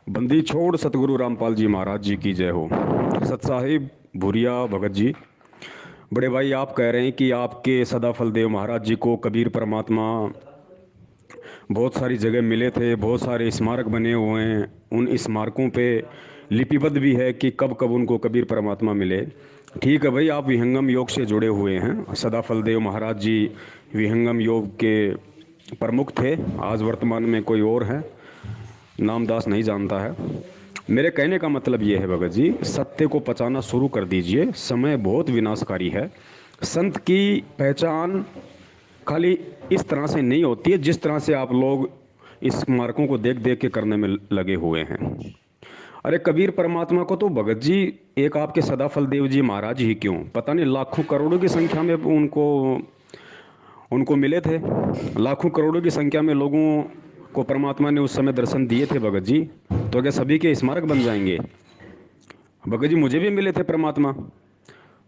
बंदी छोड़ सतगुरु रामपाल जी महाराज जी की जय हो। सत साहिब भूरिया भगत जी, बड़े भाई आप कह रहे हैं कि आपके सदाफल देव महाराज जी को कबीर परमात्मा बहुत सारी जगह मिले थे, बहुत सारे स्मारक बने हुए हैं। उन स्मारकों पे लिपिबद्ध भी है कि कब कब उनको कबीर परमात्मा मिले। ठीक है भाई, आप विहंगम योग से जुड़े हुए हैं। सदाफल देव महाराज जी विहंगम योग के प्रमुख थे। आज वर्तमान में कोई और है, नामदास नहीं जानता है। मेरे कहने का मतलब ये है भगत जी, सत्य को पचाना शुरू कर दीजिए। समय बहुत विनाशकारी है। संत की पहचान खाली इस तरह से नहीं होती है जिस तरह से आप लोग इस मार्कों को देख देख के करने में लगे हुए हैं। अरे कबीर परमात्मा को तो भगत जी एक आपके सदाफल देव जी महाराज ही क्यों, पता नहीं लाखों करोड़ों की संख्या में उनको उनको मिले थे। लाखों करोड़ों की संख्या में लोगों को परमात्मा ने उस समय दर्शन दिए थे भगत जी। तो क्या सभी के स्मारक बन जाएंगे? भगत जी मुझे भी मिले थे परमात्मा।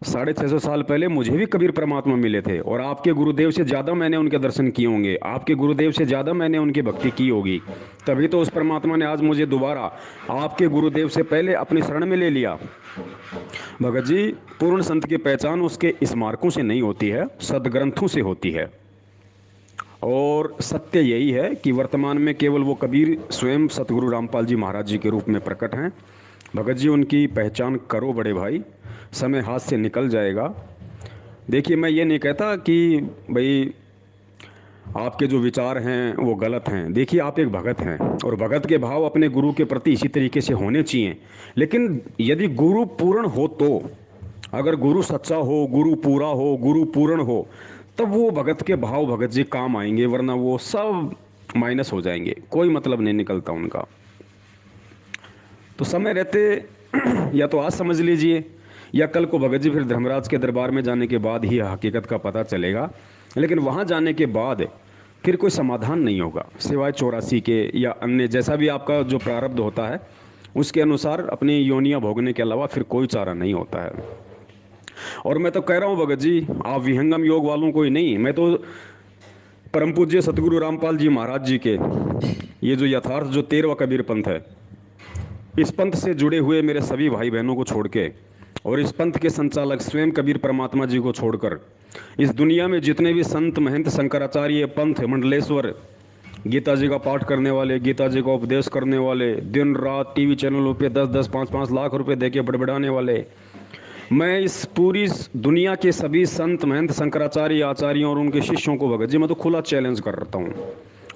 650 साल पहले मुझे भी कबीर परमात्मा मिले थे, और आपके गुरुदेव से ज़्यादा मैंने उनके दर्शन किए होंगे, आपके गुरुदेव से ज़्यादा मैंने उनकी भक्ति की होगी। तभी तो उस परमात्मा ने आज मुझे दोबारा आपके गुरुदेव से पहले अपनी शरण में ले लिया। भगत जी, पूर्ण संत की पहचान उसके स्मारकों से नहीं होती है, सदग्रंथों से होती है। और सत्य यही है कि वर्तमान में केवल वो कबीर स्वयं सतगुरु रामपाल जी महाराज जी के रूप में प्रकट हैं। भगत जी उनकी पहचान करो बड़े भाई, समय हाथ से निकल जाएगा। देखिए मैं ये नहीं कहता कि भाई आपके जो विचार हैं वो गलत हैं। देखिए आप एक भगत हैं और भगत के भाव अपने गुरु के प्रति इसी तरीके से होने चाहिए। लेकिन यदि गुरु पूर्ण हो तो, अगर गुरु सच्चा हो, गुरु पूरा हो, गुरु पूर्ण हो, तब वो भगत के भाव भगत जी काम आएंगे, वरना वो सब माइनस हो जाएंगे, कोई मतलब नहीं निकलता उनका। तो समय रहते या तो आज समझ लीजिए, या कल को भगत जी फिर धर्मराज के दरबार में जाने के बाद ही हकीकत का पता चलेगा। लेकिन वहाँ जाने के बाद फिर कोई समाधान नहीं होगा सिवाय 84 के या अन्य जैसा भी आपका जो प्रारब्ध होता है उसके अनुसार अपनी योनियाँ भोगने के अलावा फिर कोई चारा नहीं होता है। और मैं तो कह रहा हूँ भगत जी, आप विहंगम योग वालों को ही नहीं, मैं तो परम पूज्य सतगुरु रामपाल जी महाराज जी के ये जो यथार्थ जो 13वां कबीर पंथ है, इस पंथ से जुड़े हुए मेरे सभी भाई बहनों को छोड़ के और इस पंथ के संचालक स्वयं कबीर परमात्मा जी को छोड़कर इस दुनिया में जितने भी संत महंत शंकराचार्य पंथ मंडलेश्वर गीता जी का पाठ करने वाले, गीता जी का उपदेश करने वाले, दिन रात टीवी चैनलों पे 10-10 5-5 लाख रुपए देके बड़बड़ाने वाले, मैं इस पूरी दुनिया के सभी संत महंत शंकराचार्य आचार्यों और उनके शिष्यों को भगत जी मैं तो खुला चैलेंज करता हूँ।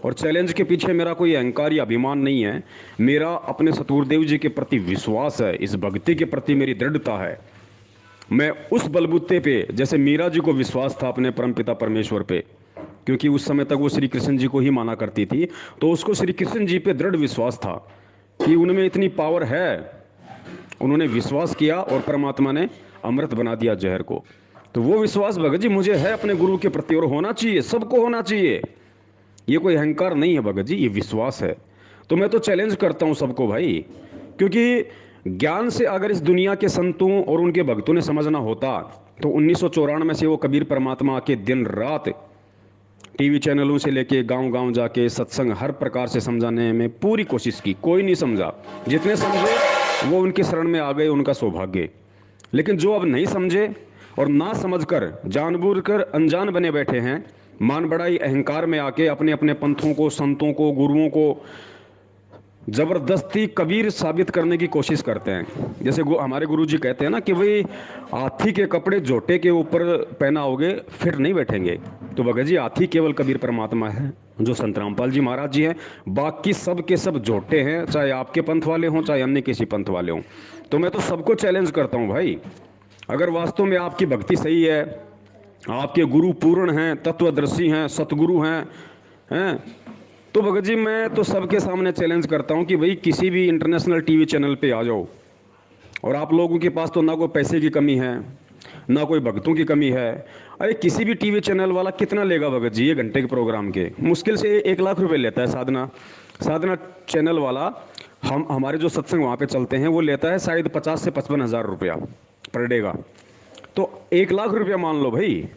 और चैलेंज के पीछे मेरा कोई अहंकार या अभिमान नहीं है, मेरा अपने सतगुरुदेव जी के प्रति विश्वास है, इस भक्ति के प्रति मेरी दृढ़ता है। मैं उस बलबूते पे, जैसे मीरा जी को विश्वास था अपने परमपिता परमेश्वर पे, क्योंकि उस समय तक वो श्री कृष्ण जी को ही माना करती थी, तो उसको श्री कृष्ण जी पे दृढ़ विश्वास था कि उनमें इतनी पावर है। उन्होंने विश्वास किया और परमात्मा ने अमृत बना दिया जहर को। तो वो विश्वास भगत जी मुझे है अपने गुरु के प्रति, और होना चाहिए, सबको होना चाहिए। ये कोई अहंकार नहीं है भगत जी, ये विश्वास है। तो मैं तो चैलेंज करता हूँ सबको भाई, क्योंकि ज्ञान से अगर इस दुनिया के संतों और उनके भक्तों ने समझना होता तो 1994 से वो कबीर परमात्मा के दिन रात टीवी चैनलों से लेके गांव गांव जाके सत्संग हर प्रकार से समझाने में पूरी कोशिश की, कोई नहीं समझा। जितने समझे वो उनके शरण में आ गए, उनका सौभाग्य। लेकिन जो अब नहीं समझे और ना समझकर जानबूझकर अनजान बने बैठे हैं, मान बढ़ाई अहंकार में आके अपने अपने पंथों को, संतों को, गुरुओं को जबरदस्ती कबीर साबित करने की कोशिश करते हैं। जैसे हमारे गुरु जी कहते हैं ना कि भाई हाथी के कपड़े जोटे के ऊपर पहनाओगे फिर नहीं बैठेंगे। तो भगत जी हाथी केवल कबीर परमात्मा है जो संत रामपाल जी महाराज जी हैं, बाकी सब के सब जोटे हैं, चाहे आपके पंथ वाले हों चाहे अन्य किसी पंथ वाले हों। तो मैं तो सबको चैलेंज करता हूँ भाई, अगर वास्तव में आपकी भक्ति सही है, आपके गुरु पूर्ण हैं, तत्वदर्शी हैं, सतगुरु हैं, तो भगत जी मैं तो सबके सामने चैलेंज करता हूं कि भाई किसी भी इंटरनेशनल टीवी चैनल पे आ जाओ, और आप लोगों के पास तो ना कोई पैसे की कमी है ना कोई भक्तों की कमी है। अरे किसी भी टीवी चैनल वाला कितना लेगा भगत जी? ये घंटे के प्रोग्राम के मुश्किल से 1 लाख रुपए लेता है। साधना चैनल वाला, हमारे जो सत्संग वहाँ पे चलते हैं, वो लेता है शायद 50 से 55 हज़ार रुपया पर डे का। तो 1 लाख रुपया मान लो भाई,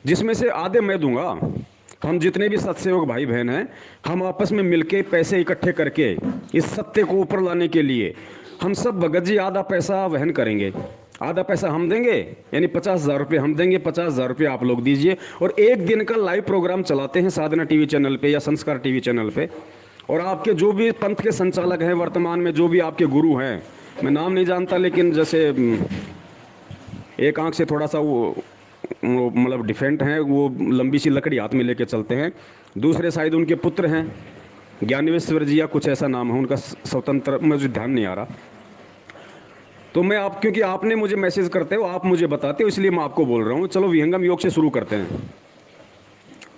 जिसमें से आधे मैं दूंगा, तो हम जितने भी सत्सेवक भाई बहन हैं, हम आपस में मिलके पैसे इकट्ठे करके इस सत्य को ऊपर लाने के लिए हम सब भगत जी आधा पैसा वहन करेंगे। आधा पैसा हम देंगे, यानी 50,000 रुपये हम देंगे, 50,000 रुपये आप लोग दीजिए, और एक दिन का लाइव प्रोग्राम चलाते हैं साधना टीवी चैनल पे या संस्कार टीवी चैनल पे। और आपके जो भी पंथ के संचालक हैं वर्तमान में, जो भी आपके गुरु हैं, मैं नाम नहीं जानता, लेकिन जैसे एक आंख से थोड़ा सा वो मतलब डिफेंट हैं, वो लंबी सी लकड़ी हाथ में लेके चलते हैं। दूसरे शायद उनके पुत्र हैं, ज्ञानेश्वर जी या कुछ ऐसा नाम है उनका, स्वतंत्र, मुझे ध्यान नहीं आ रहा। तो मैं आप, क्योंकि आपने मुझे मैसेज करते हो, आप मुझे बताते हो, इसलिए मैं आपको बोल रहा हूँ। चलो विहंगम योग से शुरू करते हैं।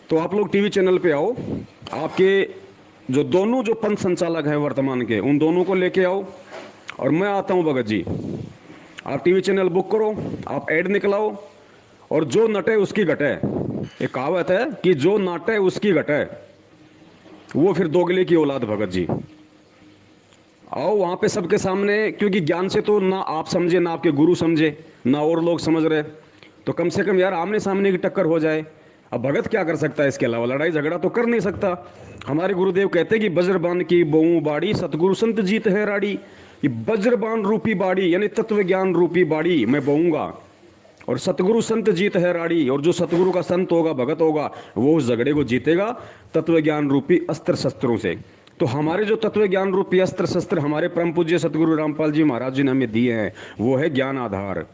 तो आप लोग टीवी चैनल पे आओ, आपके जो दोनों जो पंथ संचालक हैं वर्तमान के, उन दोनों को लेके आओ, और मैं आता हूँ भगत जी। आप टीवी चैनल बुक करो, आप ऐड निकलाओ, और जो नटे उसकी घटे। एक कहावत है कि जो नाटे उसकी घटे, वो फिर दोगले की औलाद भगत जी। आओ वहाँ पे सबके सामने, क्योंकि ज्ञान से तो ना आप समझे, ना आपके गुरु समझे, ना और लोग समझ रहे, तो कम से कम यार आमने सामने की टक्कर हो जाए। अब भगत क्या कर सकता है इसके अलावा? लड़ाई झगड़ा तो कर नहीं सकता। हमारे गुरुदेव कहते हैं कि वज्रबान की बहु बाड़ी, सतगुरु संत जीत है राड़ी। ये वज्रबान रूपी बाड़ी, यानी तत्व ज्ञान रूपी बाड़ी मैं बहुंगा, और सतगुरु संत जीत है राड़ी, और जो सतगुरु का संत होगा, भगत होगा, वो उस झगड़े को जीतेगा तत्व ज्ञान रूपी अस्त्र शस्त्रों से। तो हमारे जो तत्व ज्ञान रूपी अस्त्र शस्त्र हमारे परम पूज्य सतगुरु रामपाल जी महाराज जी ने हमें दिए हैं, वो है ज्ञान आधार।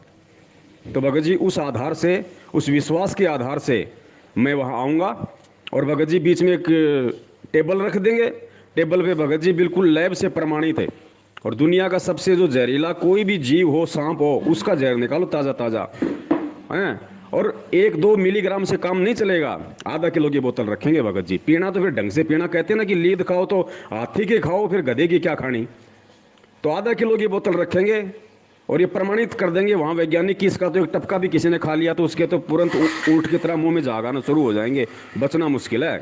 तो भगत जी उस आधार से, उस विश्वास के आधार से मैं वहाँ आऊँगा, और भगत जी बीच में एक टेबल रख देंगे। टेबल पे भगत जी बिल्कुल लैब से प्रमाणित है, और दुनिया का सबसे जो जहरीला कोई भी जीव हो, सांप हो, उसका जहर निकालो ताज़ा ताज़ा हैं, और 1-2 मिलीग्राम से काम नहीं चलेगा। आधा किलो की बोतल रखेंगे भगत जी। पीना तो फिर ढंग से पीना, कहते हैं ना कि लीद खाओ तो हाथी की खाओ, फिर गधे की क्या खानी। तो आधा किलो की बोतल रखेंगे, और ये प्रमाणित कर देंगे वहाँ वैज्ञानिक की, इसका तो एक टपका भी किसी ने खा लिया तो उसके तो तुरंत ऊँट की तरह मुंह में झाग आना शुरू हो जाएंगे, बचना मुश्किल है।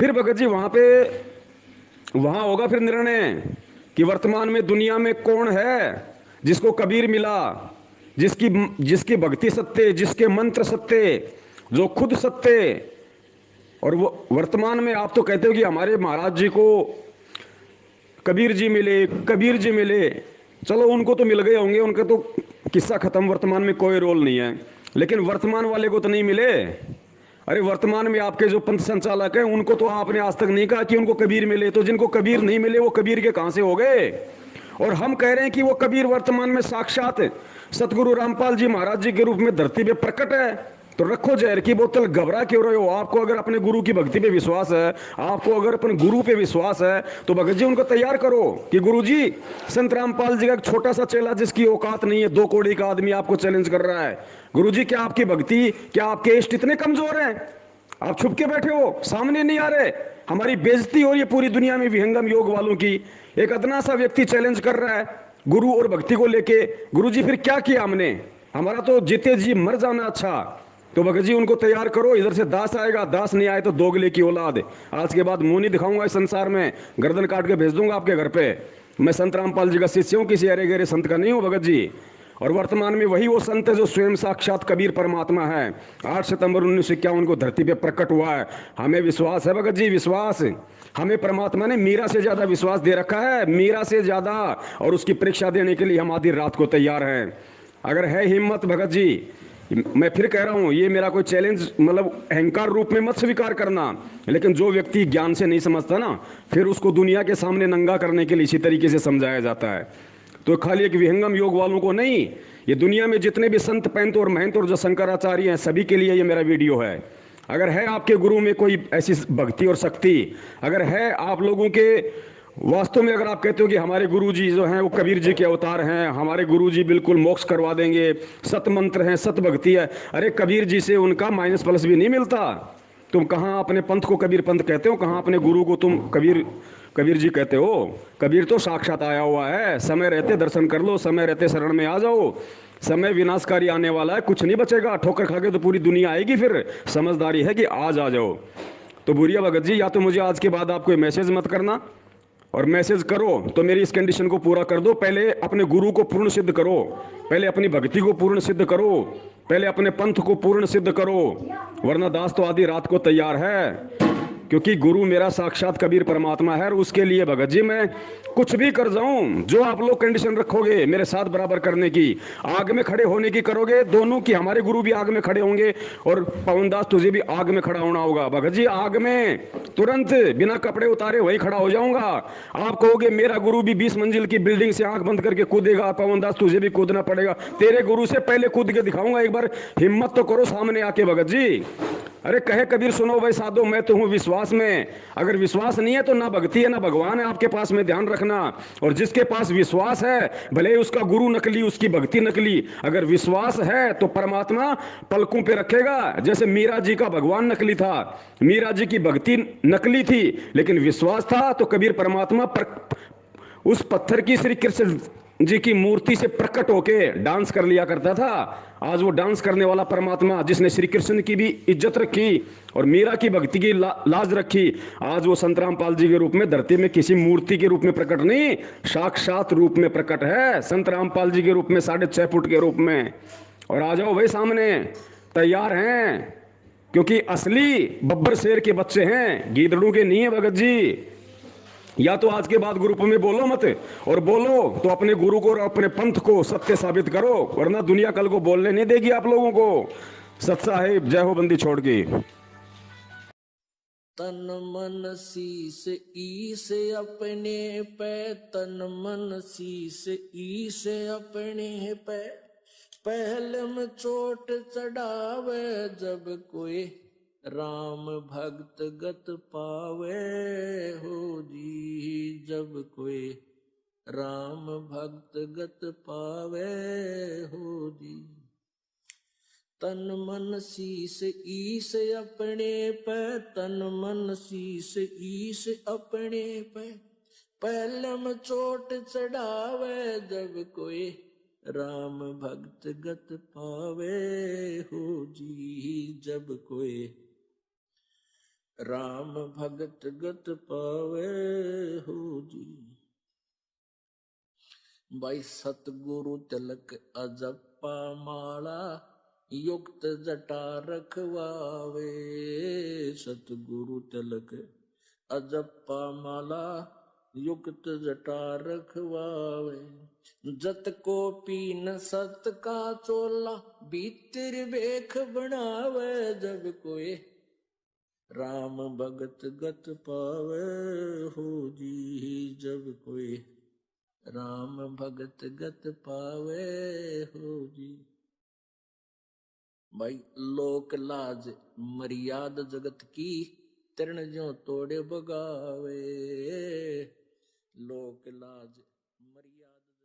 फिर भगत जी वहाँ होगा फिर निर्णय कि वर्तमान में दुनिया में कौन है जिसको कबीर मिला, जिसकी भक्ति सत्य, जिसके मंत्र सत्य, जो खुद सत्य। और वो वर्तमान में आप तो कहते हो कि हमारे महाराज जी को कबीर जी मिले, कबीर जी मिले। चलो उनको तो मिल गए होंगे, उनका तो किस्सा खत्म, वर्तमान में कोई रोल नहीं है। लेकिन वर्तमान वाले को तो नहीं मिले। अरे वर्तमान में आपके जो पंथ संचालक हैं, उनको तो आपने आज तक नहीं कहा कि उनको कबीर मिले। तो जिनको कबीर नहीं मिले, वो कबीर के कहां से हो गए? और हम कह रहे हैं कि वो कबीर वर्तमान में साक्षात सतगुरु रामपाल जी महाराज जी के रूप में धरती पे प्रकट है। तो रखो जहर की बोतल, घबरा क्यों रहे हो? आपको अगर अपने गुरु की भक्ति पे विश्वास है, आपको अगर अपने गुरु पे विश्वास है, तो भगत जी उनको तैयार करो कि गुरु जी, संत रामपाल जी का एक छोटा सा चेला जिसकी औकात नहीं है, 2 कौड़ी का आदमी आपको चैलेंज कर रहा है। गुरु जी क्या आपकी भक्ति, क्या आपके इष्ट इतने कमजोर हैं? आप छुप के बैठे हो, सामने नहीं आ रहे। हमारी बेइज्जती हो रही है पूरी दुनिया में विहंगम योग वालों की। एक अदना सा व्यक्ति चैलेंज कर रहा है गुरु और भक्ति को लेके। गुरु जी फिर क्या किया हमने? हमारा तो जीते जी मर जाना अच्छा। तो भगत जी उनको तैयार करो, इधर से दास आएगा, दास नहीं आए तो दोगले की औलाद। आज के बाद मुंह नहीं दिखाऊंगा इस संसार में, गर्दन काट के भेज दूंगा आपके घर पे। मैं संत रामपाल जी का शिष्य हूँ, किसी अरे गहरे संत का नहीं हूँ भगत जी। और वर्तमान में वही वो संत है जो स्वयं साक्षात कबीर परमात्मा है। 8 सितंबर 1951 को धरती पे प्रकट हुआ है। हमें विश्वास है भगत जी, विश्वास। हमें परमात्मा ने मीरा से ज्यादा विश्वास दे रखा है, मीरा से ज्यादा। और उसकी परीक्षा देने के लिए हम आधी रात को तैयार हैं। अगर है हिम्मत भगत जी, मैं फिर कह रहा हूं, ये मेरा कोई चैलेंज मतलब अहंकार रूप में मत स्वीकार करना, लेकिन जो व्यक्ति ज्ञान से नहीं समझता ना, फिर उसको दुनिया के सामने नंगा करने के लिए इसी तरीके से समझाया जाता है। तो खाली एक विहंगम योग वालों को नहीं, ये दुनिया में जितने भी संत पैंत और महंत और जो शंकराचार्य हैं, सभी के लिए ये मेरा वीडियो है। अगर है आपके गुरु में कोई ऐसी भक्ति और शक्ति, अगर है आप लोगों के वास्तव में, अगर आप कहते हो कि हमारे गुरुजी जो हैं वो कबीर जी के अवतार हैं, हमारे गुरुजी बिल्कुल मोक्ष करवा देंगे, सत मंत्र हैं, सत भक्ति है, अरे कबीर जी से उनका माइनस प्लस भी नहीं मिलता। तुम कहाँ अपने पंथ को कबीर पंथ कहते हो, कहाँ अपने गुरु को तुम कबीर जी कहते हो? कबीर तो साक्षात आया हुआ है। समय रहते दर्शन कर लो, समय रहते शरण में आ जाओ। समय विनाशकारी आने वाला है, कुछ नहीं बचेगा। ठोकर खा के तो पूरी दुनिया आएगी। फिर समझदारी है कि आज आ जाओ। तो बुरिया भगत जी, या तो मुझे आज के बाद आप कोई मैसेज मत करना, और मैसेज करो तो मेरी इस कंडीशन को पूरा कर दो। पहले अपने गुरु को पूर्ण सिद्ध करो, पहले अपनी भक्ति को पूर्ण सिद्ध करो, पहले अपने पंथ को पूर्ण सिद्ध करो, वरना दास तो आधी रात को तैयार है। क्योंकि गुरु मेरा साक्षात कबीर परमात्मा है, और उसके लिए भगत जी मैं कुछ भी कर जाऊं। जो आप लोग कंडीशन रखोगे मेरे साथ बराबर करने की, आग में खड़े होने की करोगे, दोनों की, हमारे गुरु भी आग में खड़े होंगे और पवनदास तुझे भी आग में खड़ा होना होगा। भगत जी आग में तुरंत बिना कपड़े उतारे वही खड़ा हो जाऊंगा। आप कहोगे मेरा गुरु भी 20 मंजिल की बिल्डिंग से आंख बंद करके कूदेगा, पवनदास तुझे भी कूदना पड़ेगा। तेरे गुरु से पहले कूद के दिखाऊंगा, एक बार हिम्मत तो करो सामने आके भगत जी। अरे कहे कबीर सुनो भाई साधो, मैं तो हूं विश्वास में। अगर विश्वास नहीं है तो ना भक्ति है ना भगवान है आपके पास में, ध्यान रखना। और जिसके पास विश्वास है, भले ही उसका गुरु नकली, उसकी भक्ति नकली, अगर विश्वास है तो परमात्मा पलकों पे रखेगा। जैसे मीरा जी का भगवान नकली था, मीरा जी की भक्ति नकली थी, लेकिन विश्वास था, तो कबीर परमात्मा उस पत्थर की श्री कृष्ण जी की मूर्ति से प्रकट होके डांस कर लिया करता था। आज वो डांस करने वाला परमात्मा, जिसने श्री कृष्ण की भी इज्जत रखी और मीरा की भक्ति की लाज रखी, आज वो संत रामपाल जी के रूप में धरती में किसी मूर्ति के रूप में प्रकट नहीं, साक्षात रूप में प्रकट है, संत रामपाल जी के रूप में, 6.5 फुट के रूप में। और आ जाओ भाई सामने, तैयार हैं। क्योंकि असली बब्बर शेर के बच्चे हैं, गीदड़ों के नहीं है भगत जी। या तो आज के बाद ग्रुप में बोलो मत, और बोलो तो अपने गुरु को और अपने पंथ को सत्य साबित करो, वरना दुनिया कल को बोलने नहीं देगी आप लोगों को। सत साहिब जय हो, बंदी छोड़ के। तन मन शीस ईस अपने पे, तन मन शीस ईस अपने पे, पहले में चोट चढ़ावे जब कोई राम भक्त गत पावे हो जी, जब कोई राम भक्त गत पावे हो जी। तन मन शीस ईस अपने पे, तन मन शीस ईस अपने पे, पहलम चोट चढ़ावे जब कोई राम भक्त गत पावे हो जी, जब कोई राम भक्त गत पावे हो जी। भाई सतगुरु तिलक अजप्पा माला, युक्त जटा रखवावे, सतगुरु तिलक अजप्पा माला, युक्त जटा रखवावे। जत को पीन सत का चोला, भीतर बेख बनावे जब कोई राम भगत गत पावे हो जी, जब कोई राम भगत गत पावे हो जी। भाई लोक लाज मर्याद जगत की, तृण ज्यों तोड़े बगावे, लोक लाज मर्याद।